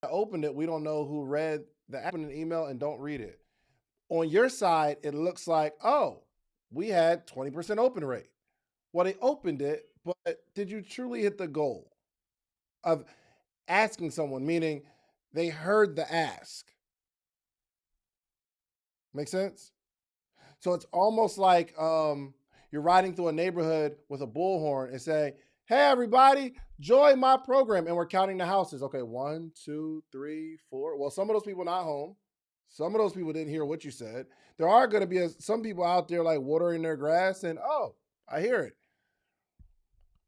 opened it, we don't know who read the app in an email and don't read it. On your side, it looks like, oh, we had 20% open rate. Well, they opened it, but did you truly hit the goal of asking someone, meaning they heard the ask? Make sense? So it's almost like you're riding through a neighborhood with a bullhorn and say, "Hey, everybody, join my program." And we're counting the houses. Okay, 1, 2, 3, 4. Well, some of those people not home. Some of those people didn't hear what you said. There are going to be some people out there like watering their grass and, oh, I hear it.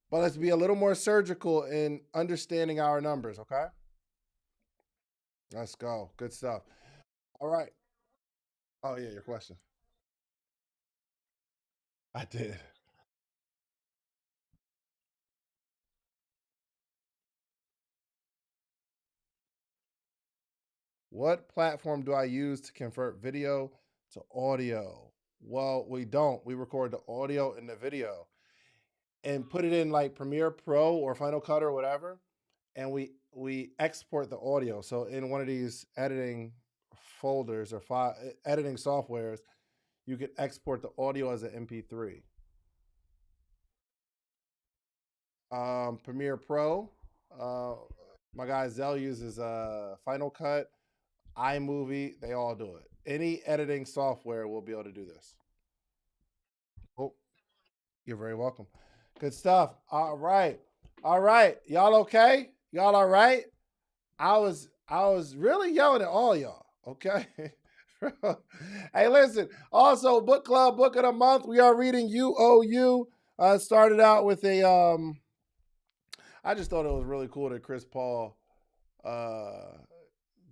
But let's be a little more surgical in understanding our numbers, okay? Let's go. Good stuff. All right. Oh, yeah, your question. I did. What platform do I use to convert video to audio? Well, we don't. We record the audio and the video and put it in like Premiere Pro or Final Cut or whatever, and we export the audio. So in one of these editing folders or file editing softwares, you can export the audio as an MP3. Premiere Pro. Uh, my guy Zell uses Final Cut, iMovie. They all do it. Any editing software will be able to do this. Oh, you're very welcome. Good stuff. All right. All right. Y'all okay? Y'all all right? I was really yelling at all y'all. Okay. Hey, listen. Also, book club book of the month. We are reading UOU. Started out with a I just thought it was really cool that Chris Paul uh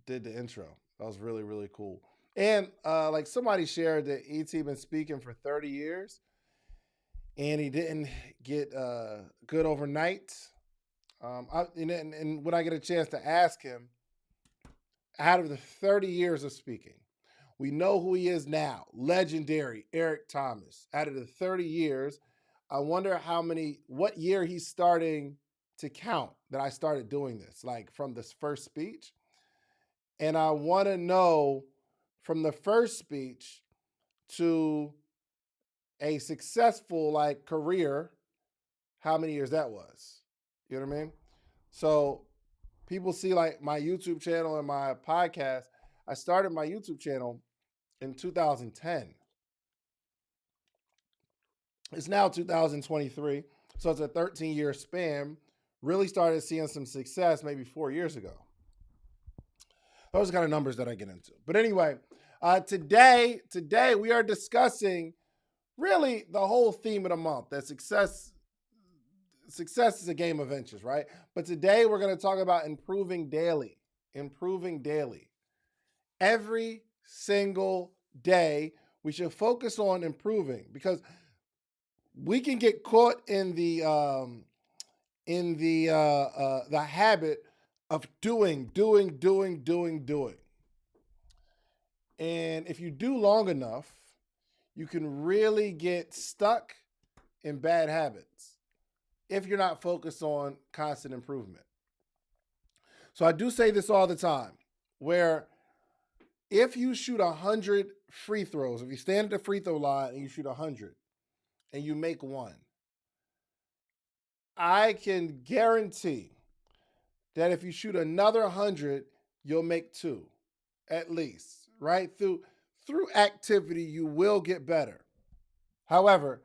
did the intro. That was really, really cool. And like somebody shared that ET been speaking for 30 years and he didn't get good overnight. And when I get a chance to ask him, out of the 30 years of speaking, we know who he is now, legendary Eric Thomas. Out of the 30 years, I wonder what year he's starting to count that I started doing this, like from this first speech. And I want to know from the first speech to a successful like career, how many years that was. You know what I mean? So people see like my YouTube channel and my podcast. I started my YouTube channel in 2010. It's now 2023. So it's a 13-year span. Really started seeing some success maybe 4 years ago. Those are the kind of numbers that I get into. But anyway, today we are discussing really the whole theme of the month, that success is a game of inches, right? But today we're going to talk about improving daily. Improving daily. Every single day, we should focus on improving because we can get caught in the habit of doing. And if you do long enough, you can really get stuck in bad habits if you're not focused on constant improvement. So I do say this all the time, where if you shoot 100 free throws, if you stand at the free throw line and you shoot 100 and you make one, I can guarantee that if you shoot another 100, you'll make two at least, right? Through activity, you will get better. However,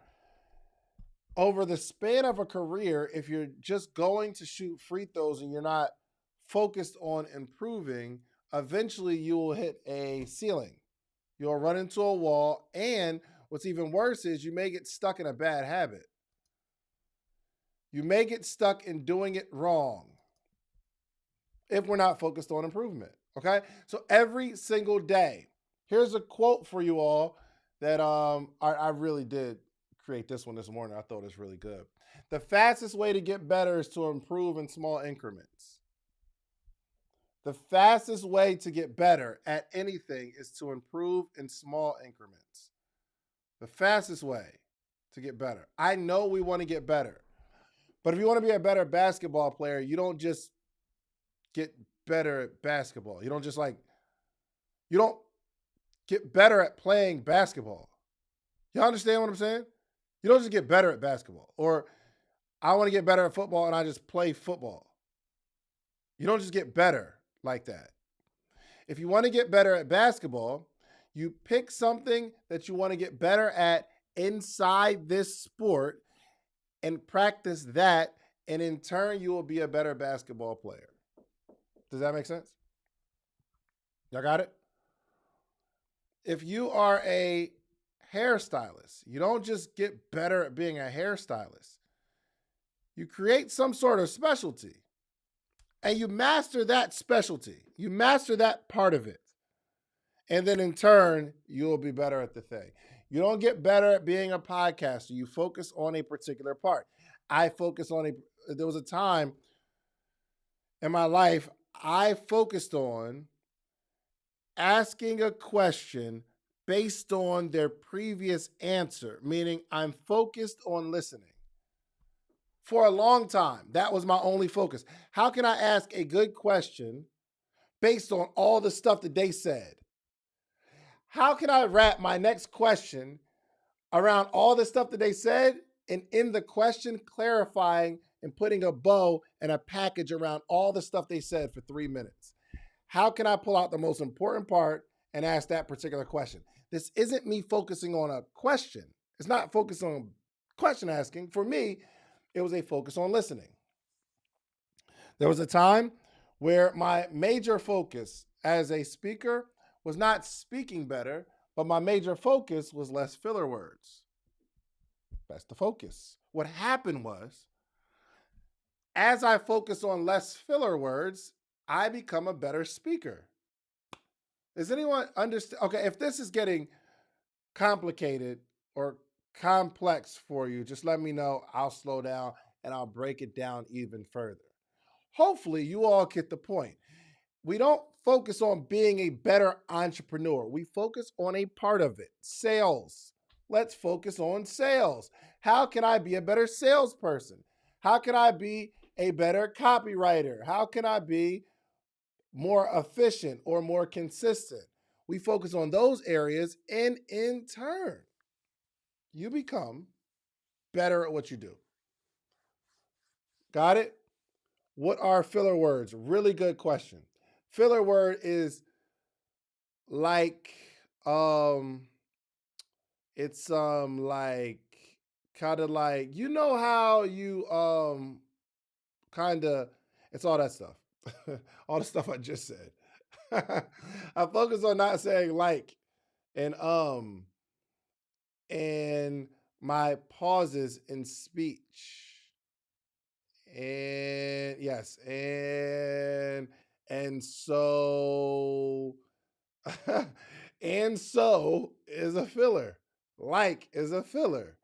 over the span of a career, if you're just going to shoot free throws and you're not focused on improving, eventually you will hit a ceiling. You'll run into a wall. And what's even worse is you may get stuck in a bad habit. You may get stuck in doing it wrong if we're not focused on improvement. Okay. So every single day, here's a quote for you all that I really did create this one this morning. I thought it was really good. The fastest way to get better is to improve in small increments. The fastest way to get better at anything is to improve in small increments. The fastest way to get better. I know we want to get better, but if you want to be a better basketball player, you don't just get better at basketball. You don't just you don't get better at playing basketball. Y'all understand what I'm saying? You don't just get better at basketball. Or I want to get better at football and I just play football. You don't just get better like that. If you want to get better at basketball, you pick something that you want to get better at inside this sport and practice that. And in turn, you will be a better basketball player. Does that make sense? Y'all got it? If you are a hairstylist, you don't just get better at being a hairstylist. You create some sort of specialty and you master that specialty. You master that part of it. And then in turn, you'll be better at the thing. You don't get better at being a podcaster. You focus on a particular part. There was a time in my life, I focused on asking a question based on their previous answer, meaning I'm focused on listening. For a long time, that was my only focus. How can I ask a good question based on all the stuff that they said? How can I wrap my next question around all the stuff that they said and in the question clarifying and putting a bow and a package around all the stuff they said for 3 minutes? How can I pull out the most important part and ask that particular question? This isn't me focusing on a question. It's not focused on question asking. For me, it was a focus on listening. There was a time where my major focus as a speaker was not speaking better, but my major focus was less filler words. That's the focus. What happened was, as I focus on less filler words, I become a better speaker. Does anyone understand? Okay, if this is getting complicated or complex for you, just let me know. I'll slow down and I'll break it down even further. Hopefully, you all get the point. We don't focus on being a better entrepreneur. We focus on a part of it, sales. Let's focus on sales. How can I be a better salesperson? How can I be a better copywriter? How can I be more efficient or more consistent? We focus on those areas, and in turn, you become better at what you do. Got it? What are filler words? Really good question. Filler word is like it's like kind of like, you know how you kind of, it's all that stuff. All the stuff I just said. I focus on not saying like and my pauses in speech. And yes, and so and so is a filler. Like is a filler.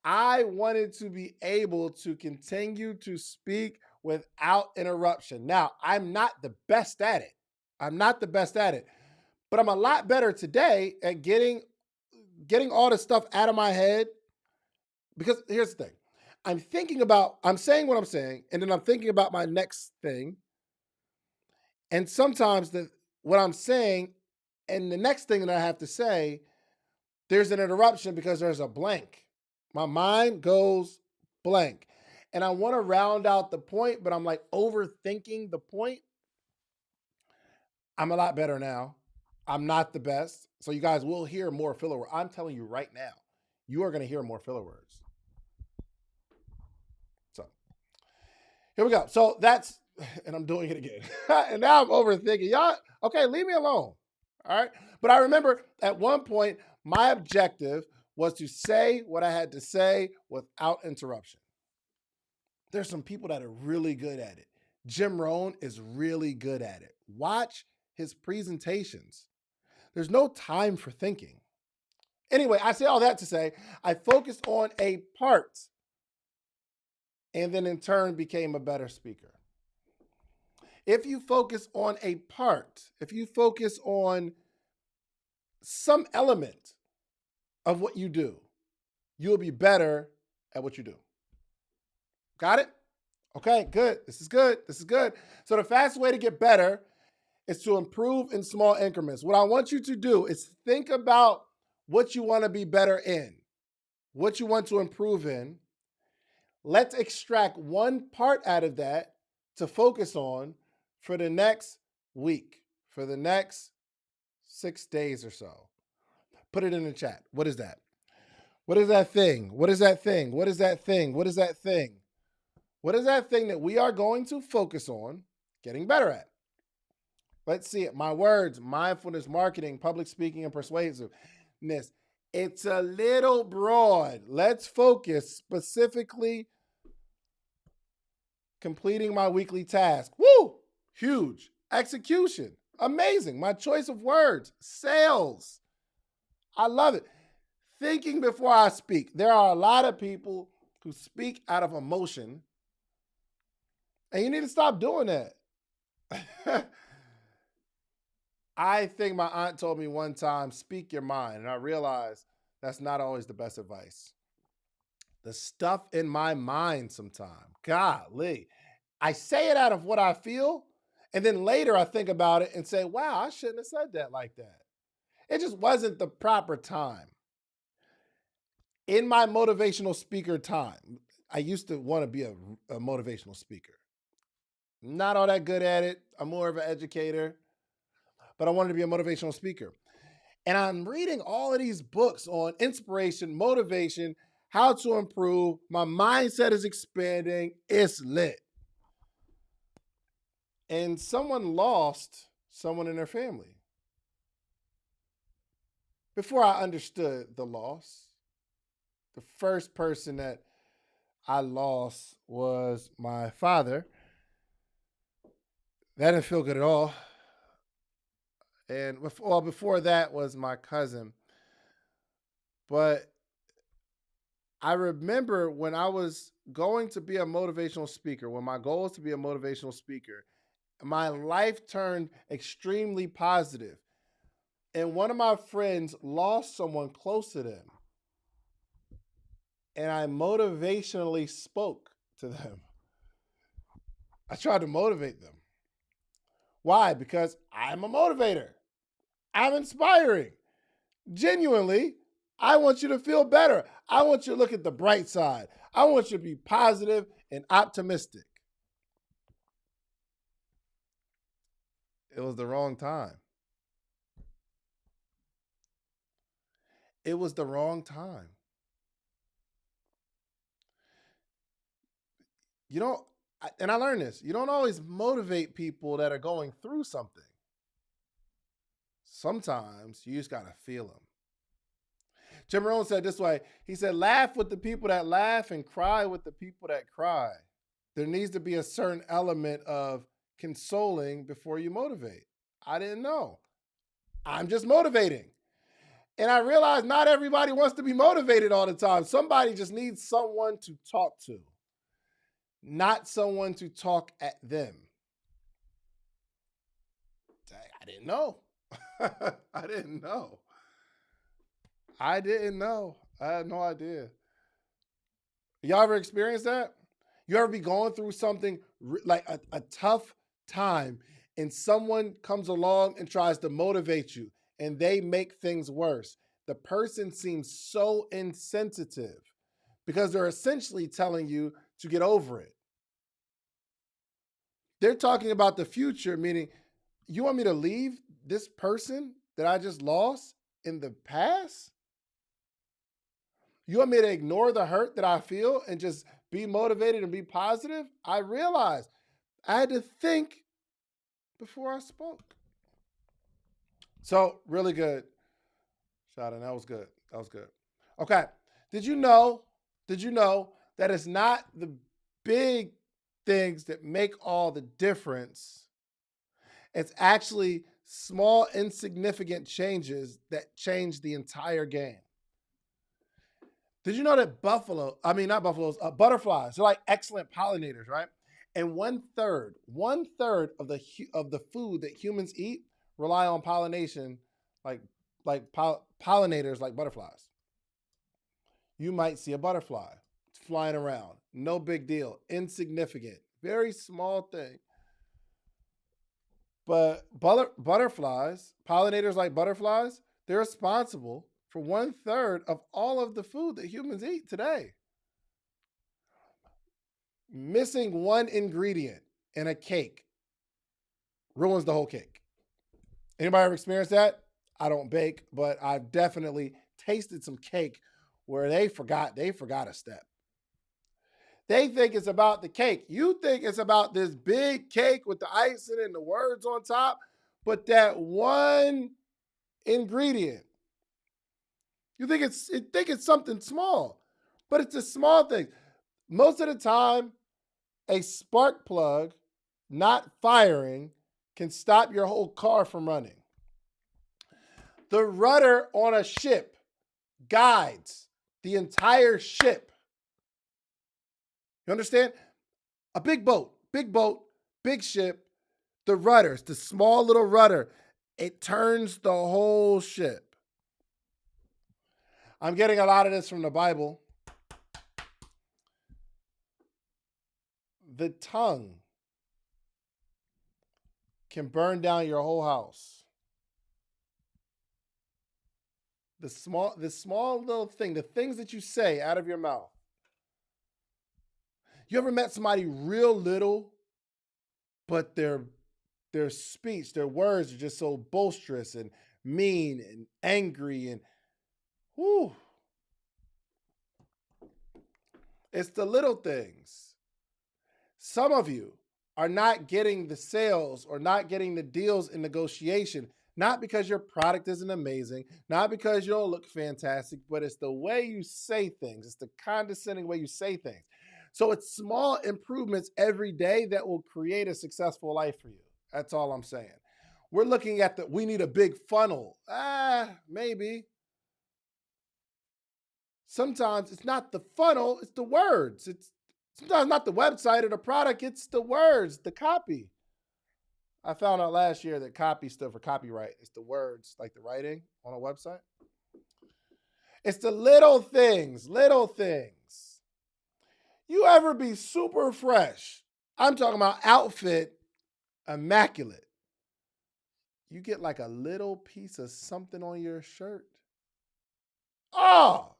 I wanted to be able to continue to speak without interruption. Now, I'm not the best at it. I'm not the best at it, but I'm a lot better today at getting all the stuff out of my head. Because here's the thing. I'm saying what I'm saying, and then I'm thinking about my next thing. And sometimes what I'm saying and the next thing that I have to say, there's an interruption because there's a blank. My mind goes blank. And I want to round out the point, but I'm like overthinking the point. I'm a lot better now. I'm not the best. So you guys will hear more filler words. I'm telling you right now, you are going to hear more filler words. So here we go. So that's, and I'm doing it again. And now I'm overthinking. Y'all, okay, leave me alone. All right. But I remember at one point, my objective was to say what I had to say without interruption. There's some people that are really good at it. Jim Rohn is really good at it. Watch his presentations. There's no time for thinking. Anyway, I say all that to say I focused on a part and then in turn became a better speaker. If you focus on a part, if you focus on some element of what you do, you'll be better at what you do. Got it? Okay, good. This is good. This is good. So the fastest way to get better is to improve in small increments. What I want you to do is think about what you want to be better in, what you want to improve in. Let's extract one part out of that to focus on for the next week, for the next 6 days or so. Put it in the chat. What is that? What is that thing? What is that thing? What is that thing? What is that thing? What is that thing that we are going to focus on getting better at? Let's see it. My words, mindfulness, marketing, public speaking, and persuasiveness. It's a little broad. Let's focus specifically completing my weekly task. Woo! Huge. Execution. Amazing. My choice of words. Sales. I love it. Thinking before I speak. There are a lot of people who speak out of emotion, and you need to stop doing that. I think my aunt told me one time, speak your mind. And I realized that's not always the best advice. The stuff in my mind sometimes, golly, I say it out of what I feel. And then later I think about it and say, wow, I shouldn't have said that like that. It just wasn't the proper time. In my motivational speaker time, I used to want to be a motivational speaker. Not all that good at it. I'm more of an educator, but I wanted to be a motivational speaker. And I'm reading all of these books on inspiration, motivation, how to improve. My mindset is expanding. It's lit. And someone lost someone in their family. Before I understood the loss, the first person that I lost was my father. That didn't feel good at all. And before that was my cousin. But I remember when I was going to be a motivational speaker, when my goal was to be a motivational speaker, my life turned extremely positive. And one of my friends lost someone close to them. And I motivationally spoke to them. I tried to motivate them. Why? Because I'm a motivator. I'm inspiring. Genuinely, I want you to feel better. I want you to look at the bright side. I want you to be positive and optimistic. It was the wrong time. It was the wrong time. You don't, and I learned this, you don't always motivate people that are going through something. Sometimes you just got to feel them. Jim Rohn said this way. He said, laugh with the people that laugh and cry with the people that cry. There needs to be a certain element of consoling before you motivate. I didn't know. I'm just motivating. And I realized not everybody wants to be motivated all the time. Somebody just needs someone to talk to, not someone to talk at them. I didn't know. I didn't know. I didn't know. I had no idea. Y'all ever experienced that? You ever be going through something like a tough time and someone comes along and tries to motivate you and they make things worse? The person seems so insensitive because they're essentially telling you to get over it. They're talking about the future, meaning you want me to leave this person that I just lost in the past? You want me to ignore the hurt that I feel and just be motivated and be positive? I realized I had to think before I spoke. So, really good. Shada, that was good. That was good. Okay. Did you know that it's not the big things that make all the difference? It's actually small, insignificant changes that change the entire game. Did you know that butterflies, they're like excellent pollinators, right? And one third of the food that humans eat rely on pollination, like pollinators like butterflies. You might see a butterfly flying around, no big deal, insignificant. Very small thing. But butterflies, pollinators like butterflies, they're responsible for 1/3 of all of the food that humans eat today. Missing one ingredient in a cake ruins the whole cake. Anybody ever experienced that? I don't bake, but I've definitely tasted some cake where they forgot a step. They think it's about the cake. You think it's about this big cake with the icing and the words on top, but that one ingredient, you think it's something small, but it's a small thing. Most of the time, a spark plug not firing can stop your whole car from running. The rudder on a ship guides the entire ship. You understand? A big boat, big ship, the rudders, the small little rudder, it turns the whole ship. I'm getting a lot of this from the Bible. The tongue can burn down your whole house. The small little thing, the things that you say out of your mouth. You ever met somebody real little, but their speech, their words are just so boisterous and mean and angry and whoo. It's the little things. Some of you are not getting the sales or not getting the deals in negotiation, not because your product isn't amazing, not because you don't look fantastic, but it's the way you say things. It's the condescending way you say things. So it's small improvements every day that will create a successful life for you. That's all I'm saying. We're looking at we need a big funnel. Maybe. Sometimes it's not the funnel, it's the words. It's sometimes not the website or the product, it's the words, the copy. I found out last year that copy stood for copyright. It's the words, like the writing on a website. It's the little things, little things. You ever be super fresh? I'm talking about outfit immaculate. You get like a little piece of something on your shirt. Oh,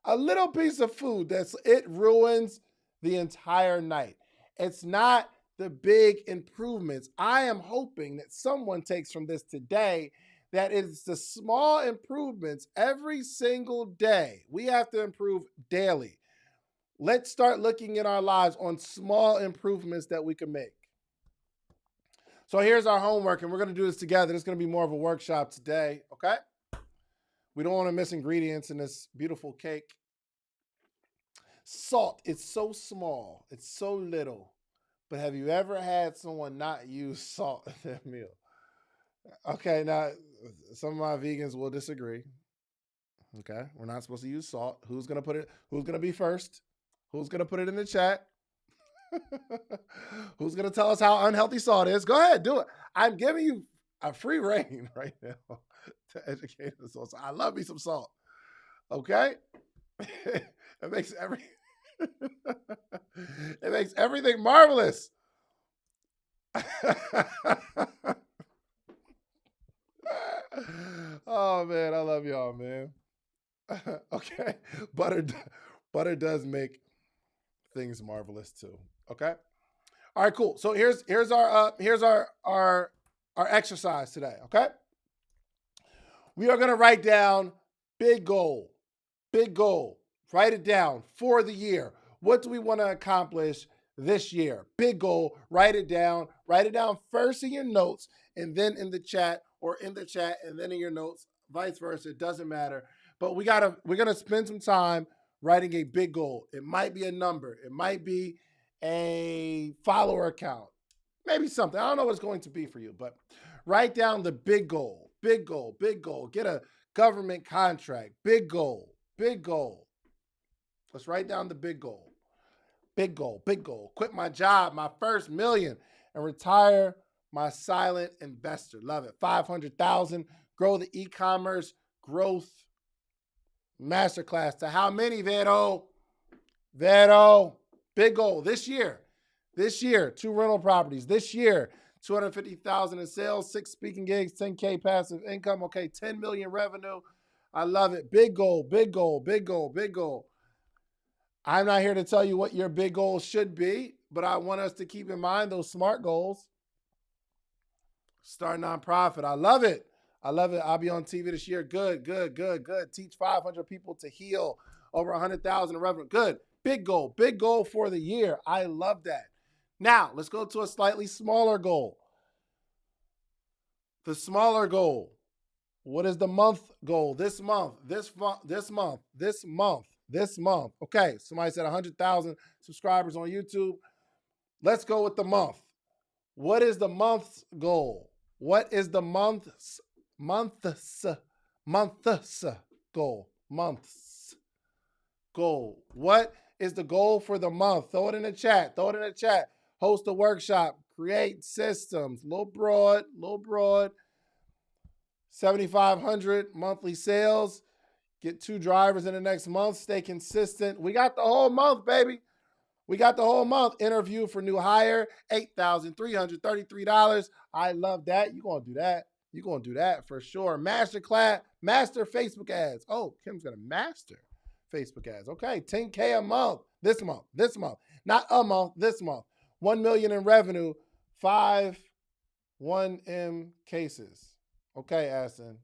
a little piece of food it ruins the entire night. It's not the big improvements. I am hoping that someone takes from this today that it's the small improvements every single day. We have to improve daily. Let's start looking at our lives on small improvements that we can make. So here's our homework, and we're going to do this together. It's going to be more of a workshop today, okay? We don't want to miss ingredients in this beautiful cake. Salt, it's so small. It's so little. But have you ever had someone not use salt in their meal? Okay, now some of my vegans will disagree. Okay, we're not supposed to use salt. Who's going to put it? Who's going to be first? Who's going to put it in the chat? Who's going to tell us how unhealthy salt is? Go ahead, do it. I'm giving you a free reign right now to educate us on salt. I love me some salt. Okay? It makes it makes everything marvelous. Oh man, I love y'all, man. Okay, butter does make things marvelous too. Okay, all right, cool. So here's our exercise today. Okay, we are gonna write down big goal. Write it down for the year. What do we want to accomplish this year? Big goal. Write it down. Write it down first in your notes and then in the chat, or in the chat and then in your notes, vice versa. It doesn't matter. But we're gonna spend some time writing a big goal. It might be a number. It might be a follower count. Maybe something. I don't know what it's going to be for you, but write down the big goal. Big goal. Get a government contract. Big goal. Let's write down the big goal. Big goal. Quit my job, my first million, and retire my silent investor. Love it. 500,000. Grow the e-commerce growth masterclass to how many, Vero? Big goal this year. This year, 2 rental properties. This year, 250,000 in sales, 6 speaking gigs, 10K passive income. Okay, 10 million revenue. I love it. Big goal, big goal, big goal, big goal. I'm not here to tell you what your big goals should be, but I want us to keep in mind those SMART goals. Start nonprofit. I love it. I love it. I'll be on TV this year. Good, good, good, good. Teach 500 people to heal. Over 100,000 in revenue. Good. Big goal for the year. I love that. Now, let's go to a slightly smaller goal. The smaller goal. What is the month goal? This month, this month, this month, this month, this month. Okay, somebody said 100,000 subscribers on YouTube. Let's go with the month. What is the month's goal? What is the month's goal? Month's goal. What is the goal for the month? Throw it in the chat. Throw it in the chat. Host a workshop. Create systems. Little broad. 7,500 monthly sales. Get 2 drivers in the next month. Stay consistent. We got the whole month, baby. We got the whole month. Interview for new hire, $8,333. I love that. You're going to do that. You're going to do that for sure. Masterclass, master Facebook ads. Oh, Kim's going to master Facebook ads. Okay, 10K a month. This month. Not a month, this month. 1 million in revenue, 5 1M cases. Okay, Aston.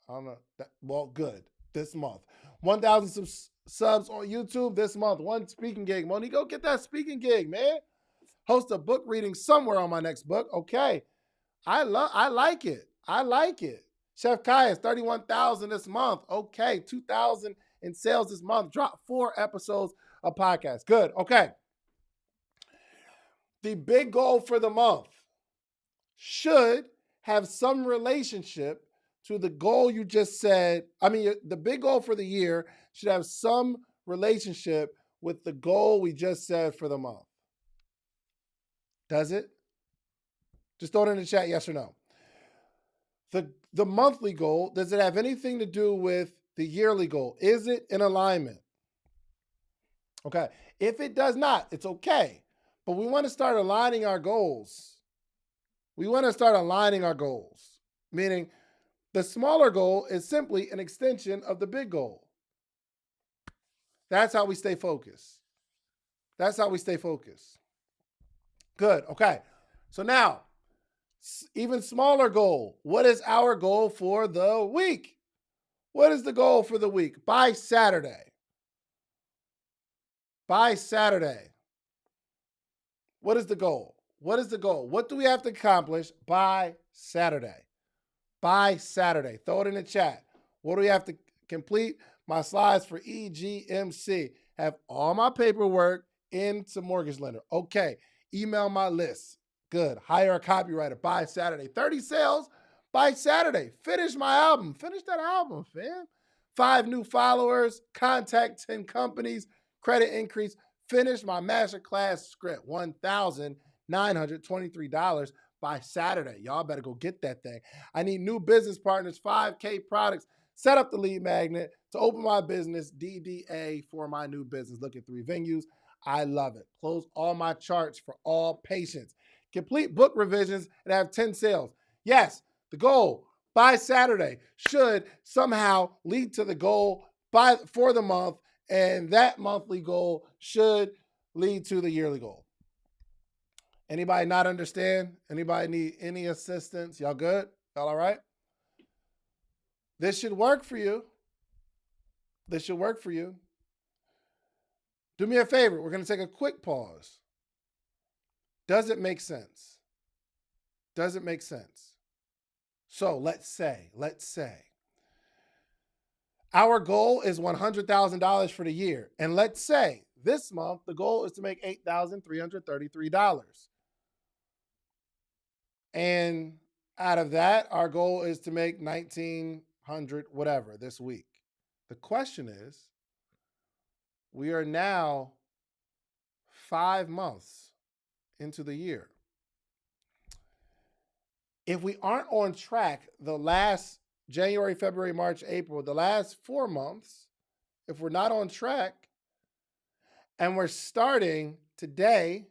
I don't know. Well, good. This month. 1,000 subs on YouTube this month. 1 speaking gig. Monique, go get that speaking gig, man. Host a book reading somewhere on my next book. Okay. I like it. I like it. Chef Kai's 31,000 this month. Okay. 2,000 in sales this month. Drop 4 episodes of podcast. Good. Okay. The big goal for the month should have some relationship to the goal you just said. I mean, the big goal for the year should have some relationship with the goal we just said for the month. Does it? Just throw it in the chat, yes or no. The monthly goal, does it have anything to do with the yearly goal? Is it in alignment? Okay. If it does not, it's okay. But we want to start aligning our goals. Meaning the smaller goal is simply an extension of the big goal. That's how we stay focused. Good. Okay. So now, even smaller goal. What is our goal for the week? What is the goal for the week? By Saturday. What is the goal? What do we have to accomplish by Saturday? Throw it in the chat. What do we have to complete? My slides for EGMC. Have all my paperwork into mortgage lender. Okay. Email my list. Good. Hire a copywriter by Saturday. 30 sales by Saturday. Finish my album. Finish that album, fam. 5 new followers. Contact 10 companies. Credit increase. Finish my masterclass script. $1,923 by Saturday. Y'all better go get that thing. I need new business partners, 5K products. Set up the lead magnet to open my business, DDA for my new business. Look at 3 venues. I love it. Close all my charts for all patients. Complete book revisions and have 10 sales. Yes, the goal by Saturday should somehow lead to the goal for the month, and that monthly goal should lead to the yearly goal. Anybody not understand? Anybody need any assistance? Y'all good? Y'all all right? This should work for you. Do me a favor. We're going to take a quick pause. Does it make sense? So let's say our goal is $100,000 for the year. And let's say this month, the goal is to make $8,333. And out of that, our goal is to make $1,900 whatever this week. The question is, we are now 5 months into the year. If we aren't on track the last January, February, March, April, the last 4 months, if we're not on track and we're starting today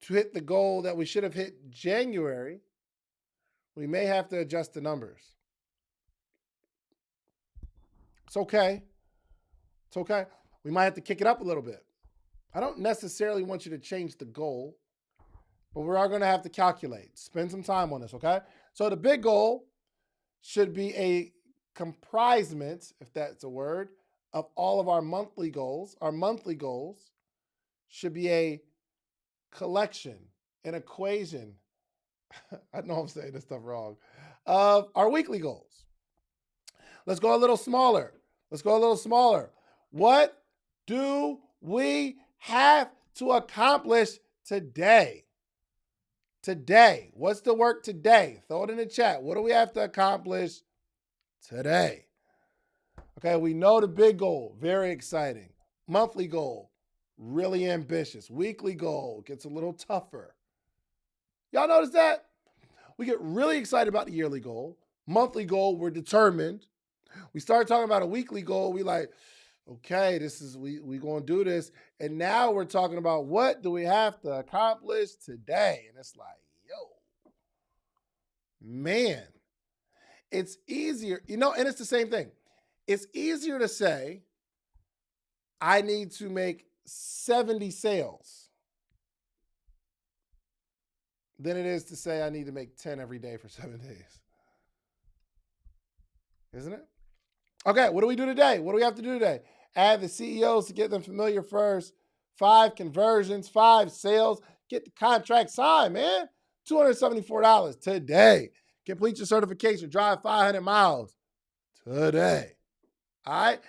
to hit the goal that we should have hit January, we may have to adjust the numbers. It's okay. It's okay. We might have to kick it up a little bit. I don't necessarily want you to change the goal, but we are going to have to calculate. Spend some time on this, okay? So the big goal should be a comprisement, if that's a word, of all of our monthly goals. Our monthly goals should be a collection, an equation. I know I'm saying this stuff wrong. Of our weekly goals. Let's go a little smaller. What do we have to accomplish today? Today. What's the work today? Throw it in the chat. What do we have to accomplish today? Okay, we know the big goal, very exciting. Monthly goal, really ambitious. Weekly goal gets a little tougher. Y'all notice that? We get really excited about the yearly goal. Monthly goal, we're determined. We start talking about a weekly goal, we like, okay, we gonna do this. And now we're talking about what do we have to accomplish today? And it's like, yo, man, it's easier, and it's the same thing. It's easier to say, I need to make 70 sales than it is to say I need to make 10 every day for 7 days. Isn't it? Okay, what do we do today? What do we have to do today? Add the CEOs to get them familiar first. 5 conversions, 5 sales. Get the contract signed, man. $274 today. Complete your certification. Drive 500 miles today. All right?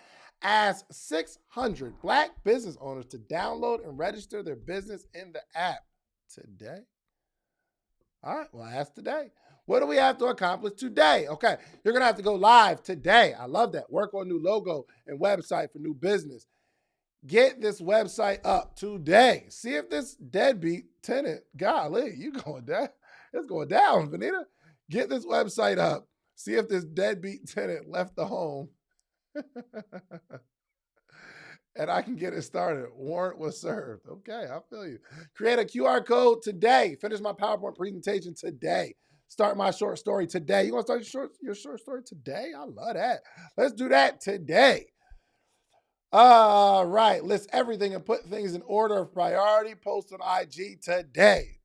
Ask 600 Black business owners to download and register their business in the app today. All right, well, ask today. What do we have to accomplish today? Okay, you're going to have to go live today. I love that. Work on new logo and website for new business. Get this website up today. See if this deadbeat tenant, golly, you going down. It's going down, Benita. Get this website up. See if this deadbeat tenant left the home. And I can get it started. Warrant was served. Okay, I feel you. Create a QR code today. Finish my PowerPoint presentation today. Start my short story today. You want to start your short story today? I love that. Let's do that today. All right. List everything and put things in order of priority. Post on IG today.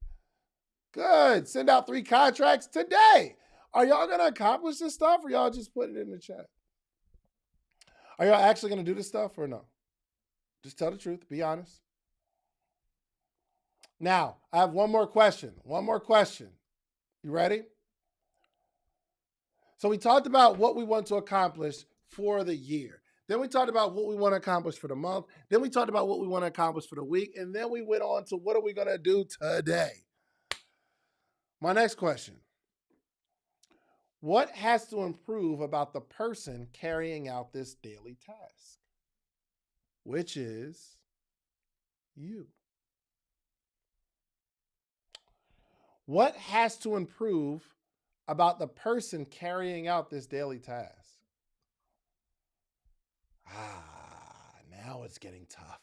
Good. Send out 3 contracts today. Are y'all going to accomplish this stuff or y'all just put it in the chat? Are y'all actually going to do this stuff or no? Just tell the truth. Be honest. Now, I have one more question. You ready? So we talked about what we want to accomplish for the year. Then we talked about what we want to accomplish for the month. Then we talked about what we want to accomplish for the week. And then we went on to what are we going to do today? My next question. What has to improve about the person carrying out this daily task? Which is you. What has to improve about the person carrying out this daily task? Now it's getting tough.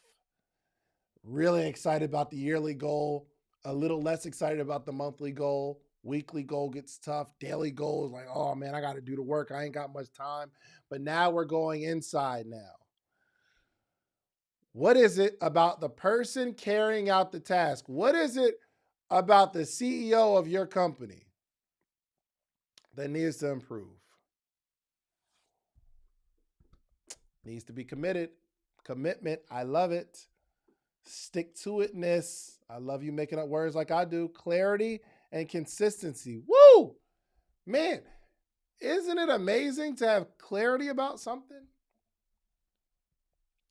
Really excited about the yearly goal, a little less excited about the monthly goal. Weekly goal gets tough. Daily goal is like, oh man, I got to do the work. I ain't got much time. But now we're going inside now. What is it about the person carrying out the task? What is it about the CEO of your company that needs to improve? Needs to be committed. Commitment. I love it. Stick to itness. I love you making up words like I do. Clarity and consistency. Woo! Man, isn't it amazing to have clarity about something?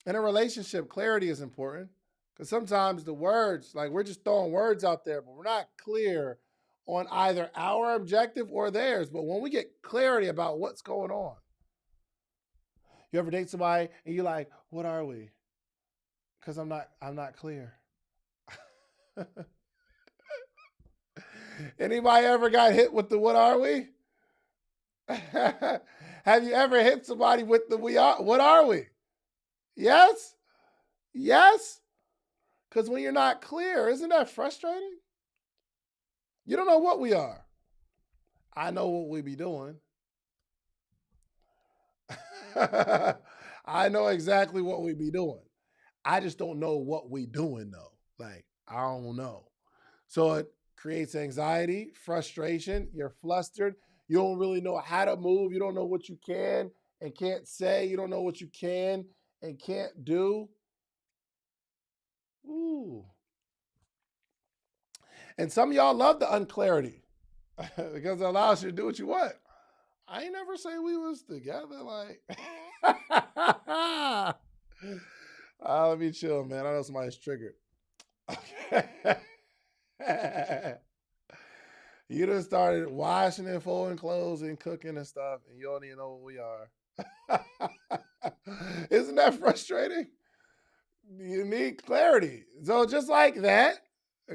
In a relationship, clarity is important because sometimes the words, like we're just throwing words out there, but we're not clear on either our objective or theirs. But when we get clarity about what's going on, you ever date somebody and you're like, what are we? Because I'm not clear. Anybody ever got hit with the what are we? Have you ever hit somebody with the what are we? Yes? Yes? Because when you're not clear, isn't that frustrating? You don't know what we are. I know what we be doing. I know exactly what we be doing. I just don't know what we doing though. Like, I don't know. So it creates anxiety, frustration. You're flustered. You don't really know how to move. You don't know what you can and can't say. You don't know what you can and can't do. Ooh. And some of y'all love the unclarity because it allows you to do what you want. I ain't never say we was together. Like, let me chill, man. I know somebody's triggered. Okay. You done started washing and folding clothes and cooking and stuff, and you don't even know what we are. Isn't that frustrating? You need clarity. So just like that,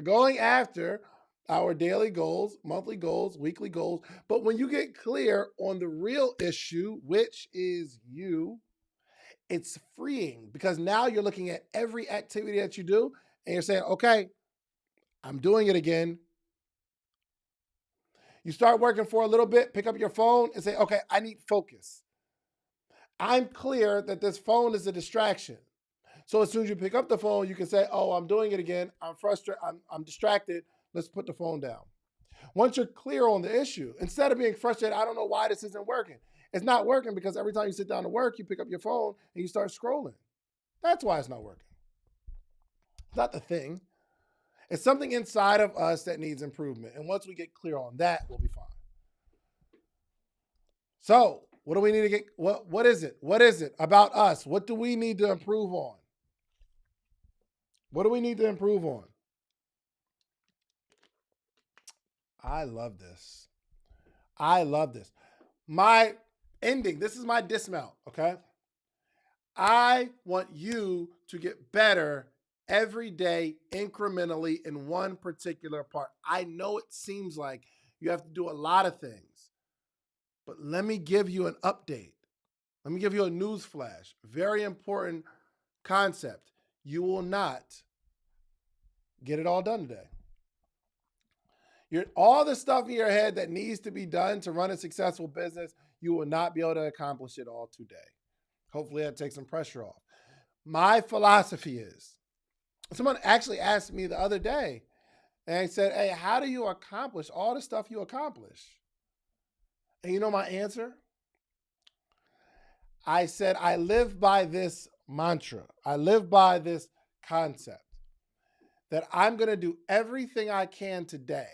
going after our daily goals, monthly goals, weekly goals. But when you get clear on the real issue, which is you, it's freeing because now you're looking at every activity that you do and you're saying, okay, I'm doing it again. You start working for a little bit, pick up your phone and say, okay, I need focus. I'm clear that this phone is a distraction. So as soon as you pick up the phone, you can say, oh, I'm doing it again. I'm frustrated. I'm distracted. Let's put the phone down. Once you're clear on the issue, instead of being frustrated, I don't know why this isn't working. It's not working because every time you sit down to work, you pick up your phone and you start scrolling. That's why it's not working. It's not the thing. It's something inside of us that needs improvement. And once we get clear on that, we'll be fine. So, what do we need to get? What is it? What is it about us? What do we need to improve on? What do we need to improve on? I love this. I love this. My ending, this is my dismount, okay? I want you to get better every day incrementally in one particular part. I know it seems like you have to do a lot of things, but let me give you an update. Let me give you a news flash. Very important concept. You will not get it all done today. All the stuff in your head that needs to be done to run a successful business, you will not be able to accomplish it all today. Hopefully that takes some pressure off. My philosophy is, someone actually asked me the other day and he said, hey, how do you accomplish all the stuff you accomplish? And you know my answer? I said, I live by this mantra. I live by this concept that I'm going to do everything I can today.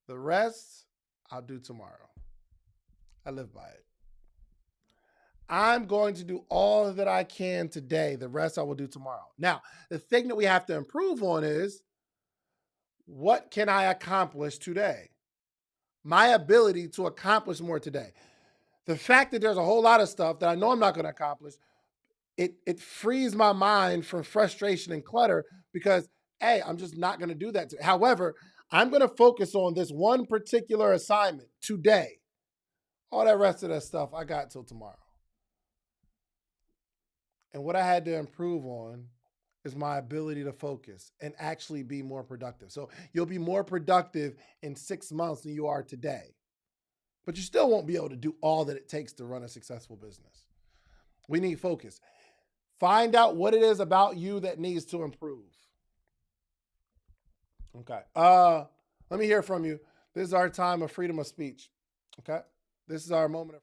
The rest, I'll do tomorrow. I live by it. I'm going to do all that I can today. The rest I will do tomorrow. Now, the thing that we have to improve on is, what can I accomplish today? My ability to accomplish more today. The fact that there's a whole lot of stuff that I know I'm not going to accomplish, it frees my mind from frustration and clutter because, hey, I'm just not going to do that today. However, I'm going to focus on this one particular assignment today. All that rest of that stuff I got till tomorrow. And what I had to improve on is my ability to focus and actually be more productive. So you'll be more productive in 6 months than you are today. But you still won't be able to do all that it takes to run a successful business. We need focus. Find out what it is about you that needs to improve. Okay. Let me hear from you. This is our time of freedom of speech. Okay. This is our moment of